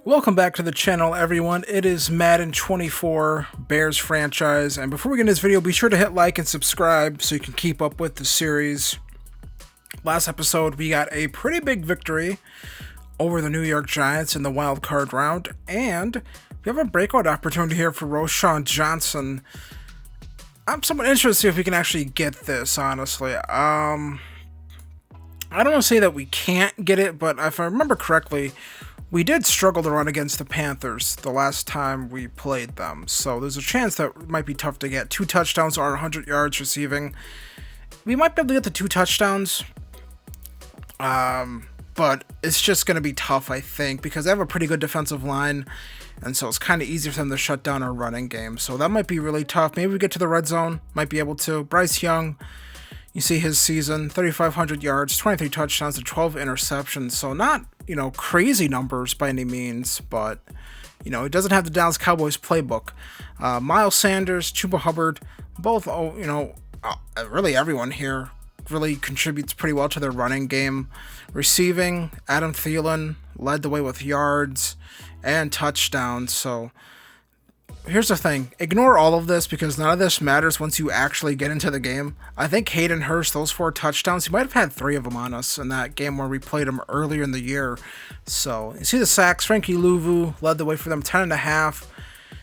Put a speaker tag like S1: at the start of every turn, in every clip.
S1: Welcome back to the channel, everyone. It is Madden 24 Bears franchise, and before we get into this video, be sure to hit like and subscribe so you can keep up with the series. Last episode, we got a pretty big victory over the New York Giants in the wild card round, and we have a breakout opportunity here for Roschon Johnson. I'm somewhat interested to see if we can actually get this, honestly. I don't want to say that we can't get it, but if I remember correctly, we did struggle to run against the Panthers the last time we played them, so there's a chance that it might be tough to get. 2 touchdowns or 100 yards receiving. We might be able to get the 2 touchdowns, but it's just going to be tough, I think, because they have a pretty good defensive line, and so it's kind of easier for them to shut down our running game. So that might be really tough. Maybe we get to the red zone, might be able to. Bryce Young, you see his season, 3,500 yards, 23 touchdowns, and 12 interceptions. So not, crazy numbers by any means, but, he doesn't have the Dallas Cowboys playbook. Miles Sanders, Chuba Hubbard, both, really everyone here really contributes pretty well to their running game. Receiving, Adam Thielen led the way with yards and touchdowns. So here's the thing, ignore all of this because none of this matters once you actually get into the game. I think Hayden Hurst, those 4 touchdowns, he might have had 3 of them on us in that game where we played him earlier in the year. So you see the sacks, Frankie Louvu led the way for them, 10.5.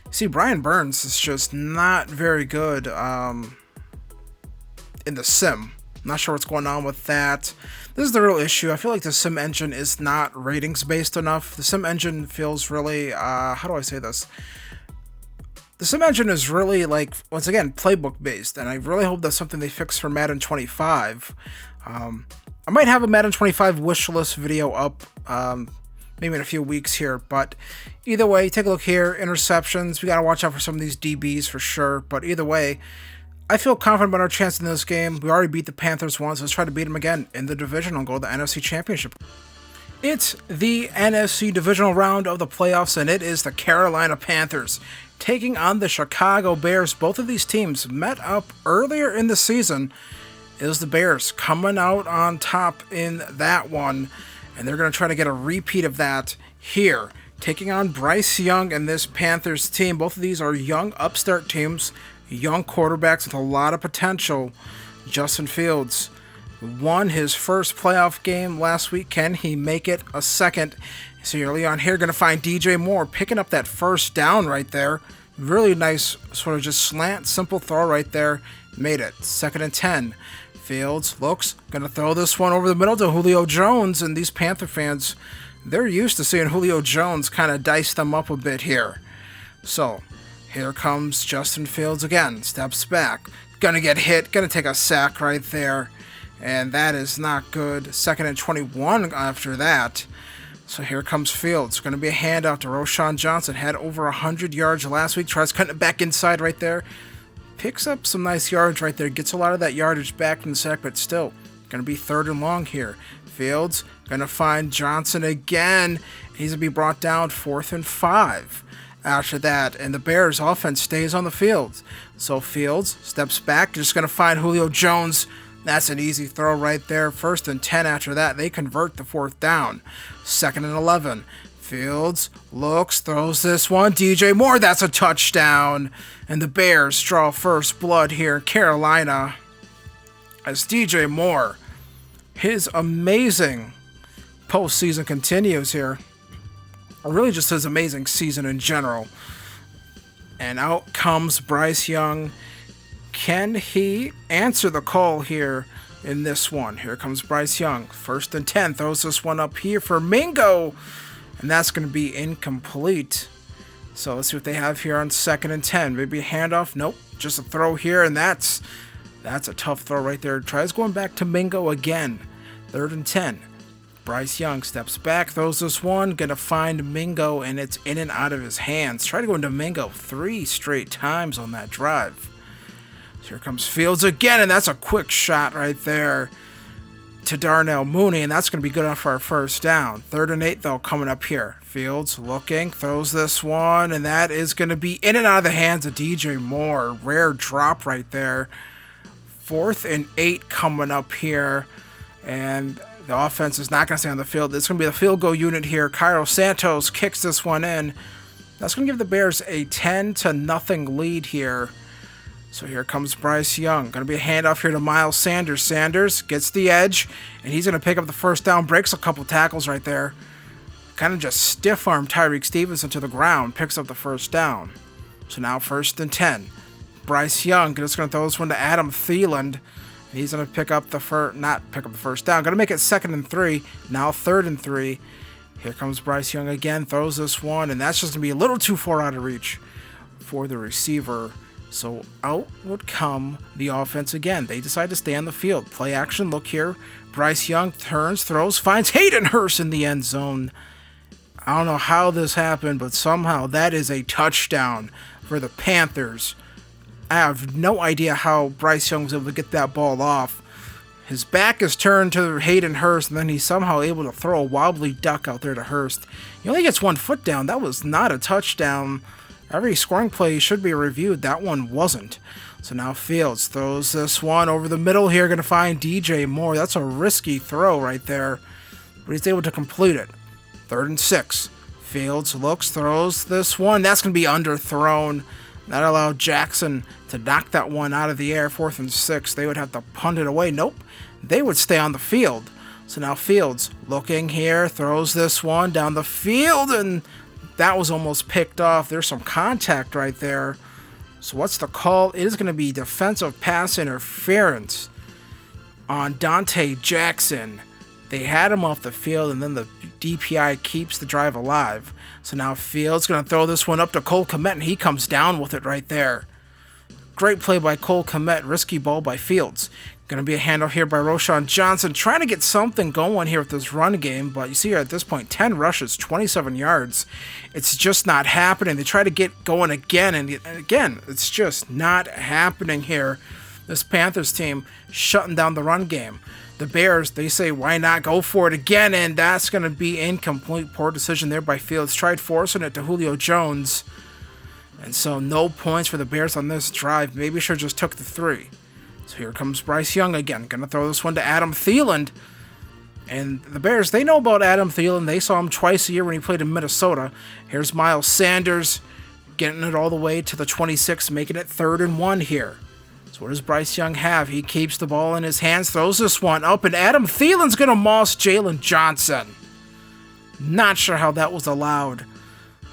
S1: You see Brian Burns is just not very good in the sim. Not sure what's going on with that. This is the real issue. I feel like the sim engine is not ratings based enough. The sim engine feels really, how do I say this? The sim engine is really, once again, playbook based, and I really hope that's something they fix for Madden 25. I might have a Madden 25 wish list video up maybe in a few weeks here, but either way, take a look here. Interceptions, we got to watch out for some of these DBs for sure, but either way, I feel confident about our chance in this game. We already beat the Panthers once. Let's try to beat them again in the division and go to the NFC Championship. It's the NFC divisional round of the playoffs, and it is the Carolina Panthers taking on the Chicago Bears. Both of these teams met up earlier in the season. It was the Bears coming out on top in that one, and they're going to try to get a repeat of that here, taking on Bryce Young and this Panthers team. Both of these are young upstart teams, young quarterbacks with a lot of potential. Justin Fields won his first playoff game last week. Can he make it a second? So early on here, going to find DJ Moore picking up that first down right there. Really nice sort of just slant, simple throw right there. Made it. 2nd and 10. Fields looks, going to throw this one over the middle to Julio Jones. And these Panther fans, they're used to seeing Julio Jones kind of dice them up a bit here. So here comes Justin Fields again. Steps back. Gonna get hit. Gonna take a sack right there. And that is not good. 2nd and 21 after that. So here comes Fields. Going to be a handoff to Roschon Johnson. Had over 100 yards last week. Tries cutting it back inside right there. Picks up some nice yards right there. Gets a lot of that yardage back from the sack, but still going to be 3rd and long here. Fields going to find Johnson again. He's going to be brought down 4th and 5 after that. And the Bears offense stays on the field. So Fields steps back. Just going to find Julio Jones. That's an easy throw right there. 1st and 10 after that. They convert the 4th down. 2nd and 11. Fields looks, throws this one. DJ Moore, that's a touchdown. And the Bears draw first blood here in Carolina as DJ Moore, his amazing postseason continues here. Or really just his amazing season in general. And out comes Bryce Young. Can he answer the call here in this one? Here comes Bryce Young. 1st and 10. Throws this one up here for Mingo. And that's going to be incomplete. So let's see what they have here on 2nd and 10. Maybe a handoff. Nope. Just a throw here. And that's a tough throw right there. Tries going back to Mingo again. 3rd and 10. Bryce Young steps back. Throws this one. Going to find Mingo. And it's in and out of his hands. Try to go into Mingo 3 straight times on that drive. Here comes Fields again, and that's a quick shot right there to Darnell Mooney, and that's going to be good enough for our first down. 3rd and 8, though, coming up here. Fields looking, throws this one, and that is going to be in and out of the hands of DJ Moore. Rare drop right there. 4th and 8 coming up here, and The offense is not going to stay on the field. It's going to be the field goal unit here. Cairo Santos kicks this one in. That's going to give the Bears a 10-0 lead here. So here comes Bryce Young. Going to be a handoff here to Miles Sanders. Sanders gets the edge, and he's going to pick up the first down. Breaks a couple tackles right there. Kind of just stiff-armed Tyreek Stevenson to the ground. Picks up the first down. So now 1st and 10. Bryce Young just going to throw this one to Adam Thielen. He's going to pick up the first down. Going to make it 2nd and 3. Now 3rd and 3. Here comes Bryce Young again. Throws this one, and that's just going to be a little too far out of reach for the receiver. So out would come the offense again. They decide to stay on the field. Play action look here. Bryce Young turns, throws, finds Hayden Hurst in the end zone. I don't know how this happened, but somehow that is a touchdown for the Panthers. I have no idea how Bryce Young was able to get that ball off. His back is turned to Hayden Hurst, and then he's somehow able to throw a wobbly duck out there to Hurst. He only gets 1 foot down. That was not a touchdown. Every scoring play should be reviewed. That one wasn't. So now Fields throws this one over the middle here. Going to find DJ Moore. That's a risky throw right there, but he's able to complete it. 3rd and 6. Fields looks, throws this one. That's going to be underthrown. That allowed Jackson to knock that one out of the air. 4th and 6. They would have to punt it away. Nope. They would stay on the field. So now Fields looking here, throws this one down the field, and that was almost picked off. There's some contact right there. So what's the call? It is going to be defensive pass interference on Dante Jackson. They had him off the field, and then the DPI keeps the drive alive. So now Fields going to throw this one up to Cole Kmet, and he comes down with it right there. Great play by Cole Kmet, risky ball by Fields. Going to be a handoff here by Roschon Johnson, trying to get something going here with this run game, but you see here at this point, 10 rushes, 27 yards. It's just not happening. They try to get going again, and again, it's just not happening here. This Panthers team shutting down the run game. The Bears, they say, why not go for it again, and that's going to be incomplete. Poor decision there by Fields. Tried forcing it to Julio Jones, and so no points for the Bears on this drive. Maybe should have just took the 3. So here comes Bryce Young again. Going to throw this one to Adam Thielen. And the Bears, they know about Adam Thielen. They saw him twice a year when he played in Minnesota. Here's Miles Sanders getting it all the way to the 26, making it 3rd and 1 here. So what does Bryce Young have? He keeps the ball in his hands, throws this one up, and Adam Thielen's going to moss Jalen Johnson. Not sure how that was allowed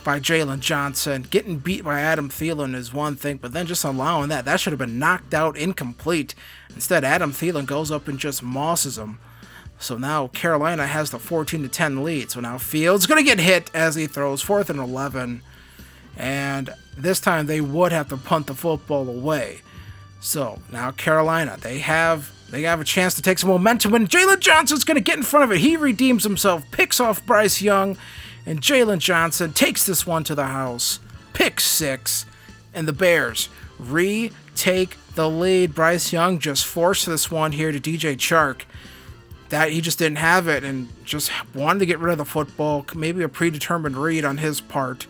S1: by Jalen Johnson. Getting beat by Adam Thielen is one thing, but then just allowing that should have been knocked out, incomplete. Instead, Adam Thielen goes up and just mosses him. So now Carolina has the 14-10 lead. So now Fields going to get hit as he throws 4th and 11. And this time they would have to punt the football away. So now Carolina, they have a chance to take some momentum, and Jalen Johnson's going to get in front of it. He redeems himself, picks off Bryce Young, and Jalen Johnson takes this one to the house. Pick 6, and the Bears retake the lead. Bryce Young just forced this one here to DJ Chark. That he just didn't have it and just wanted to get rid of the football. Maybe a predetermined read on his part,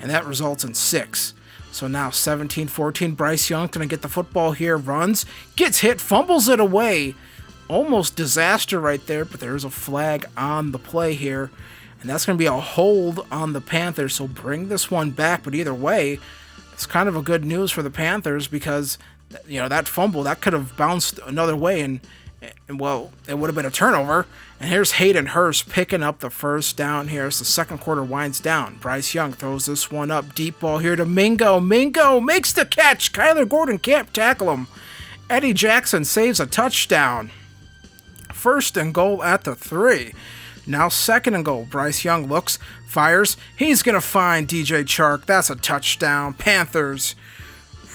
S1: and that results in 6. So now 17-14, Bryce Young going to get the football here, runs, gets hit, fumbles it away. Almost disaster right there, but there's a flag on the play here. And that's going to be a hold on the Panthers, so bring this one back. But either way, it's kind of a good news for the Panthers because, you know, that fumble, that could have bounced another way, and well, it would have been a turnover. And here's Hayden Hurst picking up the first down here as the second quarter winds down. Bryce Young throws this one up. Deep ball here to Mingo. Mingo makes the catch. Kyler Gordon can't tackle him. Eddie Jackson saves a touchdown. 1st and goal at the 3. Now 2nd and goal. Bryce Young looks, fires. He's going to find DJ Chark. That's a touchdown. Panthers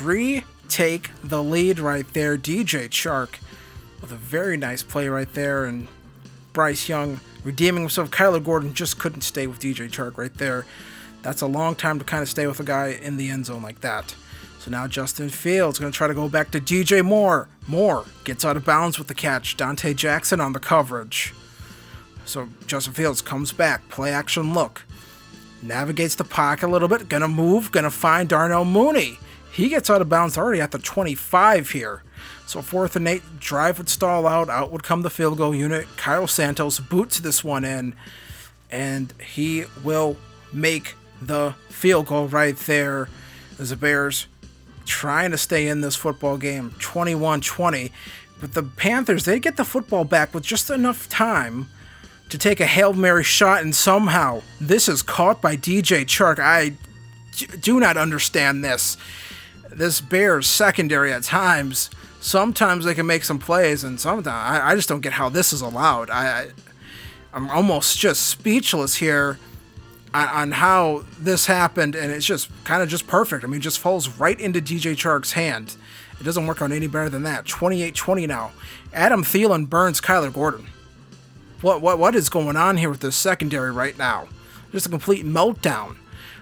S1: retake the lead right there. DJ Chark with a very nice play right there, and Bryce Young redeeming himself. Kyler Gordon just couldn't stay with DJ Chark right there. That's a long time to kind of stay with a guy in the end zone like that. So now Justin Fields going to try to go back to DJ Moore. Moore gets out of bounds with the catch. Dante Jackson on the coverage. So Justin Fields comes back. Play action look. Navigates the pocket a little bit. Going to move. Going to find Darnell Mooney. He gets out of bounds already at the 25 here. So 4th and 8, drive would stall out. Out would come the field goal unit. Kyle Santos boots this one in, and he will make the field goal right there. As the Bears trying to stay in this football game, 21-20. But the Panthers, they get the football back with just enough time to take a Hail Mary shot, and somehow this is caught by DJ Chark. I do not understand this. This Bears secondary at times, sometimes they can make some plays, and sometimes I just don't get how this is allowed. I'm almost just speechless here on how this happened, and it's just kind of just perfect. I mean, it just falls right into DJ Chark's hand. It doesn't work out any better than that. 28-20 now. Adam Thielen burns Kyler Gordon. What is going on here with this secondary right now? Just a complete meltdown.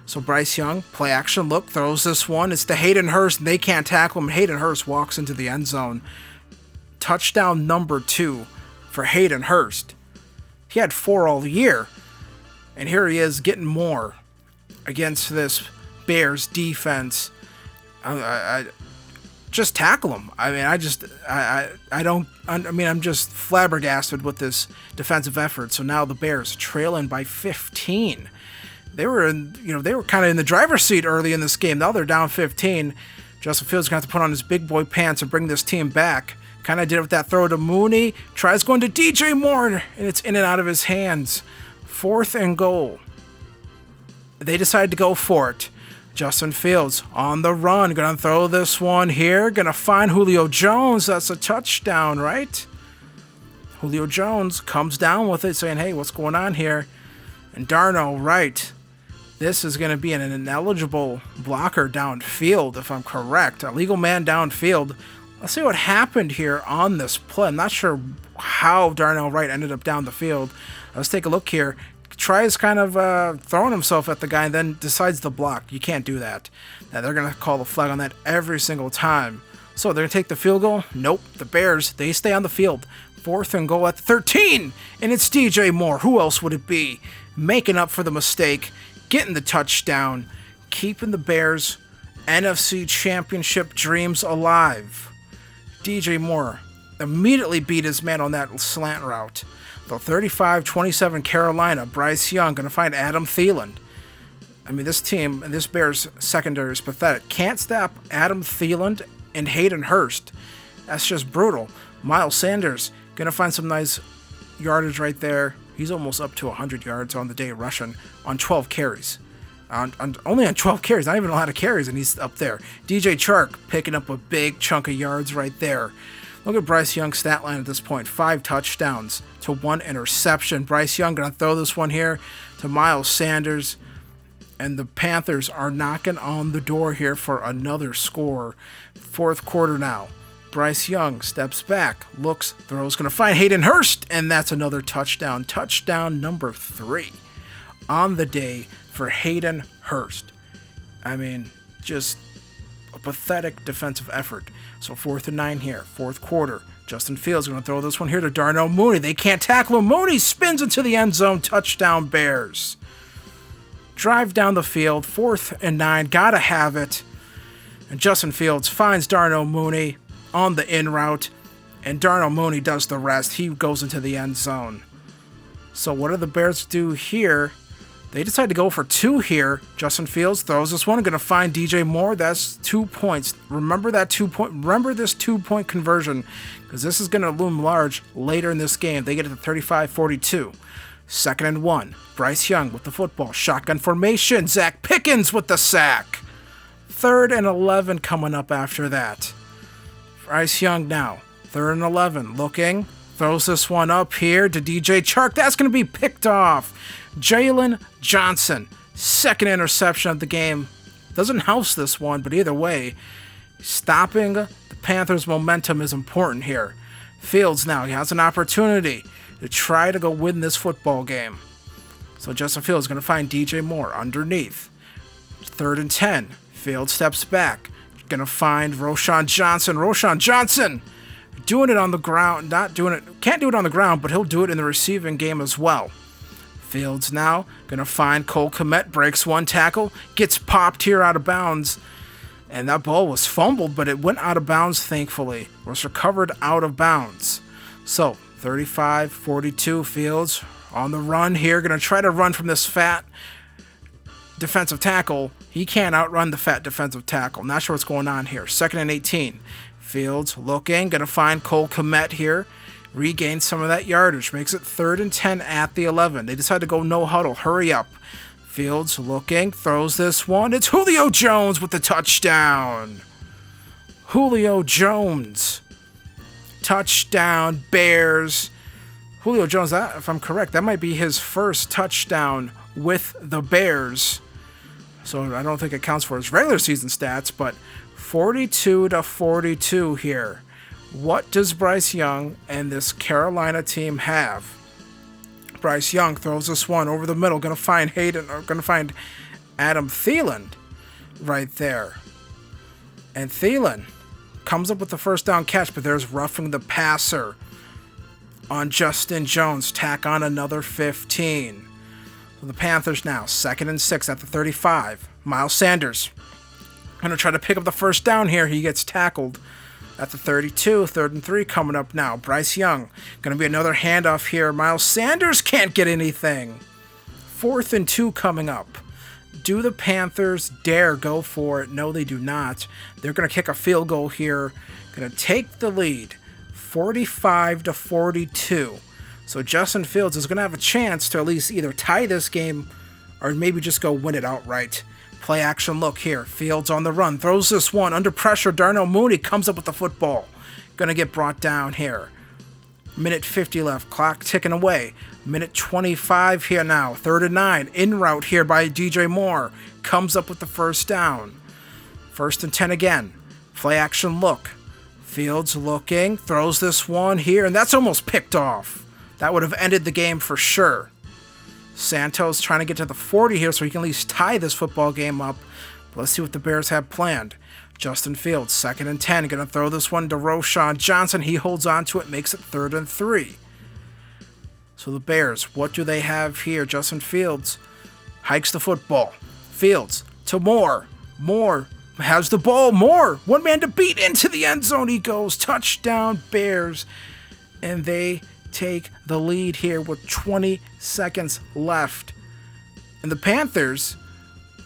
S1: So Bryce Young, play action look, throws this one. It's to Hayden Hurst, and they can't tackle him. Hayden Hurst walks into the end zone. Touchdown number 2 for Hayden Hurst. He had 4 all year. And here he is getting more against this Bears defense. I just tackle him. I mean, I'm just flabbergasted with this defensive effort. So now the Bears trailing by 15. They were kind of in the driver's seat early in this game. Now they're down 15. Justin Fields going to have to put on his big boy pants and bring this team back. Kind of did it with that throw to Mooney. Tries going to DJ Moore, and it's in and out of his hands. 4th and goal. They decide to go for it. Justin Fields on the run. Gonna throw this one here. Gonna find Julio Jones. That's a touchdown, right? Julio Jones comes down with it, saying, hey, what's going on here? And Darno, right. This is going to be an ineligible blocker downfield, if I'm correct. A legal man downfield. Let's see what happened here on this play. I'm not sure how Darnell Wright ended up down the field. Let's take a look here. Tries kind of throwing himself at the guy and then decides to block. You can't do that. Now they're going to call the flag on that every single time. So they're going to take the field goal? Nope. The Bears, they stay on the field. 4th and goal at 13. And it's DJ Moore. Who else would it be? Making up for the mistake. Getting the touchdown. Keeping the Bears' NFC Championship dreams alive. DJ Moore immediately beat his man on that slant route. The 35-27 Carolina. Bryce Young going to find Adam Thielen. I mean, this team, this Bears secondary is pathetic. Can't stop Adam Thielen and Hayden Hurst. That's just brutal. Miles Sanders going to find some nice yardage right there. He's almost up to 100 yards on the day rushing on 12 carries. Only on 12 carries, not even a lot of carries, and he's up there. DJ Chark picking up a big chunk of yards right there. Look at Bryce Young's stat line at this point. 5 touchdowns to 1 interception. Bryce Young going to throw this one here to Miles Sanders. And the Panthers are knocking on the door here for another score. 4th quarter now. Bryce Young steps back, looks, throws, going to find Hayden Hurst, and that's another touchdown. Touchdown number 3 on the day for Hayden Hurst. I mean, just a pathetic defensive effort. So 4th and 9 here, 4th quarter. Justin Fields going to throw this one here to Darnell Mooney. They can't tackle him. Mooney spins into the end zone. Touchdown Bears. Drive down the field, 4th and 9. Gotta have it. And Justin Fields finds Darnell Mooney on the in route. And Darnell Mooney does the rest. He goes into the end zone. So what do the Bears do here? They decide to go for 2 here. Justin Fields throws this one. Going to find DJ Moore. That's 2 points. Remember that 2-point. Remember this 2-point conversion, because this is going to loom large later in this game. They get it to 35-42. 2nd and 1. Bryce Young with the football. Shotgun formation. Zach Pickens with the sack. 3rd and 11 coming up after that. Bryce Young now. 3rd and 11. Looking. Throws this one up here to DJ Chark. That's going to be picked off. Jalen Johnson, 2nd interception of the game. Doesn't house this one, but either way, stopping the Panthers' momentum is important here. Fields now, he has an opportunity to try to go win this football game. So Justin Fields is going to find DJ Moore underneath. 3rd and 10. Fields steps back. Going to find Roschon Johnson. Roschon Johnson doing it on the ground. Can't do it on the ground, but he'll do it in the receiving game as well. Fields now going to find Cole Kmet, breaks one tackle, gets popped here out of bounds. And that ball was fumbled, but it went out of bounds, thankfully. It was recovered out of bounds. So, 35-42 Fields on the run here. Going to try to run from this fat defensive tackle. He can't outrun the fat defensive tackle. Not sure what's going on here. 2nd and 18. Fields looking. Going to find Cole Kmet here. Regain some of that yardage. Makes it 3rd and 10 at the 11. They decide to go no huddle. Hurry up. Fields looking, throws this one. It's Julio Jones with the touchdown. Julio Jones. Touchdown, Bears. Julio Jones, if I'm correct, that might be his first touchdown with the Bears. So I don't think it counts for his regular season stats, but 42-42 here. What does Bryce Young and this Carolina team have? Bryce Young throws this one over the middle. Going to find Adam Thielen right there. And Thielen comes up with the first down catch, but there's roughing the passer on Justin Jones. Tack on another 15. So the Panthers now, 2nd and 6 at the 35. Miles Sanders going to try to pick up the first down here. He gets tackled at the 32, 3rd and 3 coming up now. Bryce Young, going to be another handoff here. Miles Sanders can't get anything. 4th and 2 coming up. Do the Panthers dare go for it? No, they do not. They're going to kick a field goal here. Going to take the lead, 45-42. So Justin Fields is going to have a chance to at least either tie this game or maybe just go win it outright. Play action look here. Fields on the run. Throws this one. Under pressure, Darnell Mooney comes up with the football. Going to get brought down here. Minute 50 left. Clock ticking away. Minute 25 here now. 3rd and 9. In route here by DJ Moore. Comes up with the first down. 1st and 10 again. Play action look. Fields looking. Throws this one here. And that's almost picked off. That would have ended the game for sure. Santos trying to get to the 40 here so he can at least tie this football game up. But let's see what the Bears have planned. Justin Fields, 2nd and 10. Going to throw this one to Roschon Johnson. He holds on to it, makes it 3rd and 3. So the Bears, what do they have here? Justin Fields hikes the football. Fields to Moore. Moore has the ball. Moore, one man to beat, into the end zone he goes. Touchdown, Bears. And they take the lead here with 20 seconds left. And the Panthers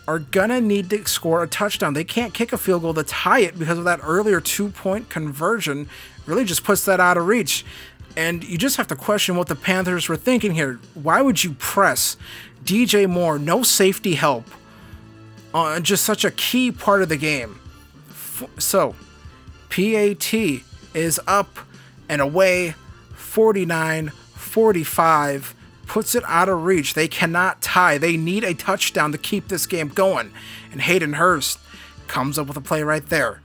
S1: are gonna need to score a touchdown. They can't kick a field goal to tie it because of that earlier 2-point conversion. Really just puts that out of reach. And you just have to question what the Panthers were thinking here. Why would you press DJ Moore, no safety help, on just such a key part of the game? So, PAT is up and away, 49-45, puts it out of reach. They cannot tie. They need a touchdown to keep this game going. And Hayden Hurst comes up with a play right there.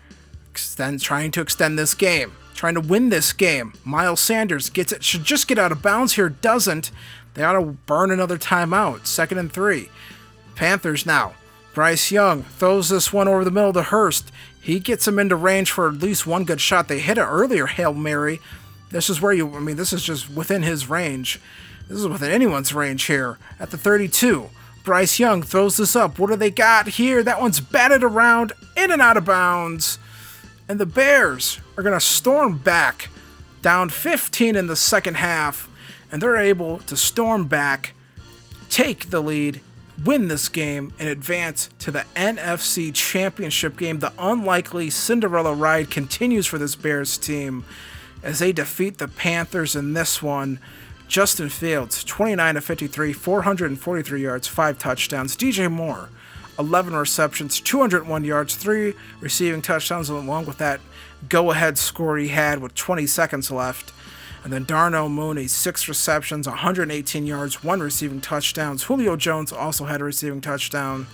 S1: Trying to extend this game. Trying to win this game. Miles Sanders gets it. Should just get out of bounds here. Doesn't. They ought to burn another timeout. 2nd and 3. Panthers now. Bryce Young throws this one over the middle to Hurst. He gets him into range for at least one good shot. They hit an earlier Hail Mary. This is where this is just within his range. This is within anyone's range here. At the 32, Bryce Young throws this up. What do they got here? That one's batted around, in and out of bounds. And the Bears are going to storm back, down 15 in the second half. And they're able to storm back, take the lead, win this game, and advance to the NFC Championship game. The unlikely Cinderella ride continues for this Bears team as they defeat the Panthers in this one. Justin Fields, 29-53, 443 yards, 5 touchdowns. DJ Moore, 11 receptions, 201 yards, 3 receiving touchdowns, along with that go-ahead score he had with 20 seconds left. And then Darnell Mooney, 6 receptions, 118 yards, 1 receiving touchdowns. Julio Jones also had a receiving touchdown.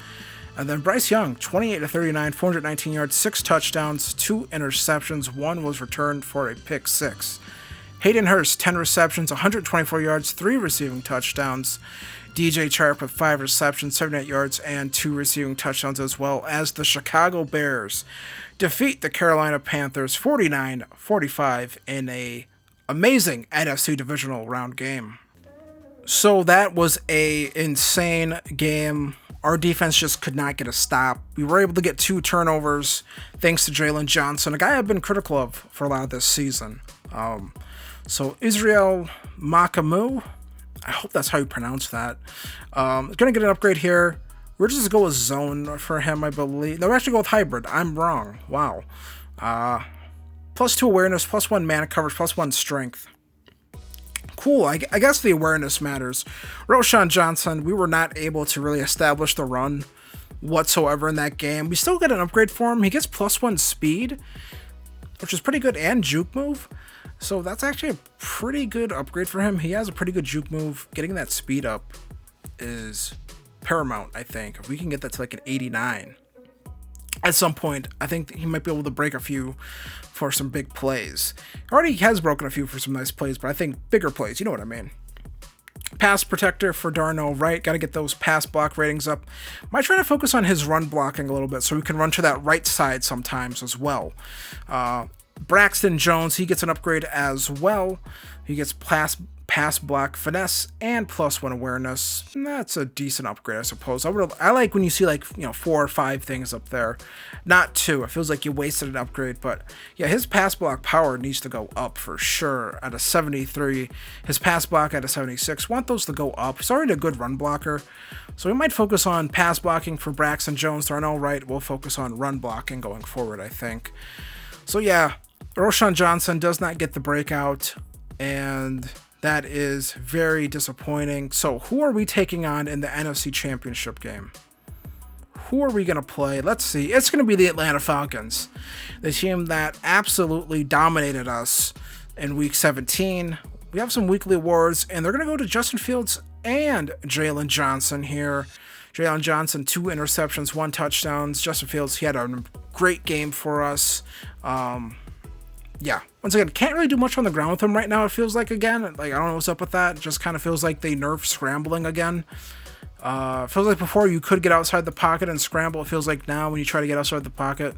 S1: And then Bryce Young, 28-39, 419 yards, 6 touchdowns, 2 interceptions. 1 was returned for a pick 6. Hayden Hurst, 10 receptions, 124 yards, 3 receiving touchdowns. DJ Chark with 5 receptions, 78 yards, and 2 receiving touchdowns, as well as the Chicago Bears defeat the Carolina Panthers 49-45 in a amazing NFC divisional round game. So that was a insane game. Our defense just could not get a stop. We were able to get 2 turnovers thanks to Jalen Johnson, a guy I've been critical of for a lot of this season. So Israel Makamu, I hope that's how you pronounce that. Going to get an upgrade here. We're just going to go with zone for him, I believe. No, we're actually go with hybrid. I'm wrong. Wow. +2 awareness, +1 mana coverage, +1 strength. Cool. I guess the awareness matters. Roshan Johnson, we were not able to really establish the run whatsoever in that game. We still get an upgrade for him. He gets +1 speed, which is pretty good, and juke move. So that's actually a pretty good upgrade for him. He has a pretty good juke move. Getting that speed up is paramount, I think. If we can get that to like an 89 at some point, I think he might be able to break a few for some big plays. Already has broken a few for some nice plays, but I think bigger plays, you know what I mean. Pass protector for Darnell Wright. Got to get those pass block ratings up. Might try to focus on his run blocking a little bit so we can run to that right side sometimes as well. Braxton Jones, he gets an upgrade as well. He gets pass block finesse and +1 awareness. That's a decent upgrade, I suppose. I like when you see like 4 or 5 things up there, not 2. It feels like you wasted an upgrade, but yeah, his pass block power needs to go up for sure. At a 73, his pass block at a 76. Want those to go up. He's already a good run blocker, so we might focus on pass blocking for Braxton Jones. Darnell Wright, we'll focus on run blocking going forward, I think. So yeah, Roshan Johnson does not get the breakout, and that is very disappointing. So who are we taking on in the NFC Championship game? Who are we going to play? Let's see. It's going to be the Atlanta Falcons, the team that absolutely dominated us in Week 17. We have some weekly awards, and they're going to go to Justin Fields and Jalen Johnson here. Jalen Johnson, 2 interceptions, 1 touchdown. Justin Fields, he had a great game for us. Yeah, once again, can't really do much on the ground with him right now, it feels like, again. Like, I don't know what's up with that. It just kind of feels like they nerfed scrambling again. It feels like before you could get outside the pocket and scramble. It feels like now when you try to get outside the pocket,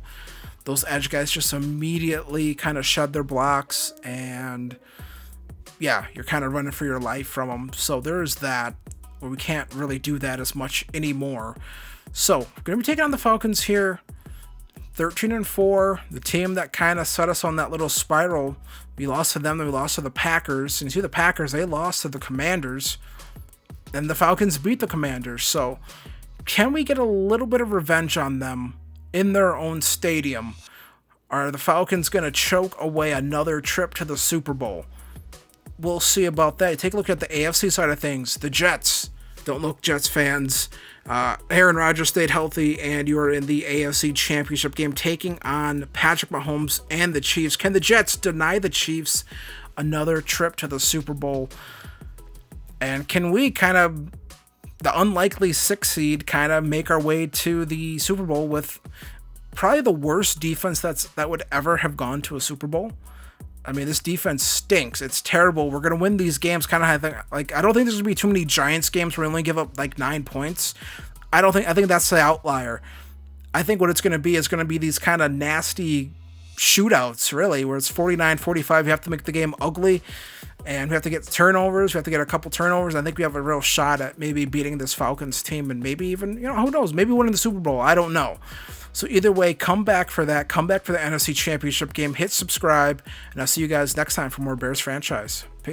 S1: those edge guys just immediately kind of shed their blocks, and yeah, you're kind of running for your life from them. So there's that, where we can't really do that as much anymore. So, we're going to be taking on the Falcons here. 13-4, the team that kind of set us on that little spiral. We lost to them, then we lost to the Packers. And you see the Packers, they lost to the Commanders, and the Falcons beat the Commanders. So can we get a little bit of revenge on them in their own stadium? Are the Falcons going to choke away another trip to the Super Bowl? We'll see about that. Take a look at the AFC side of things. The Jets. Don't look, Jets fans. Aaron Rodgers stayed healthy, and you are in the AFC Championship game taking on Patrick Mahomes and the Chiefs. Can the Jets deny the Chiefs another trip to the Super Bowl? And can we kind of, the unlikely 6th seed, kind of make our way to the Super Bowl with probably the worst defense that would ever have gone to a Super Bowl? I mean, this defense stinks. It's terrible. We're going to win these games kind of, I don't think there's going to be too many Giants games where we only give up like 9 points. I think that's the outlier. I think what it's going to be is going to be these kind of nasty shootouts, really, where it's 49-45. You have to make the game ugly, and we have to get turnovers. We have to get a couple turnovers. I think we have a real shot at maybe beating this Falcons team, and maybe even, who knows, maybe winning the Super Bowl. I don't know. So either way, come back for that. Come back for the NFC Championship game. Hit subscribe, and I'll see you guys next time for more Bears franchise. Peace.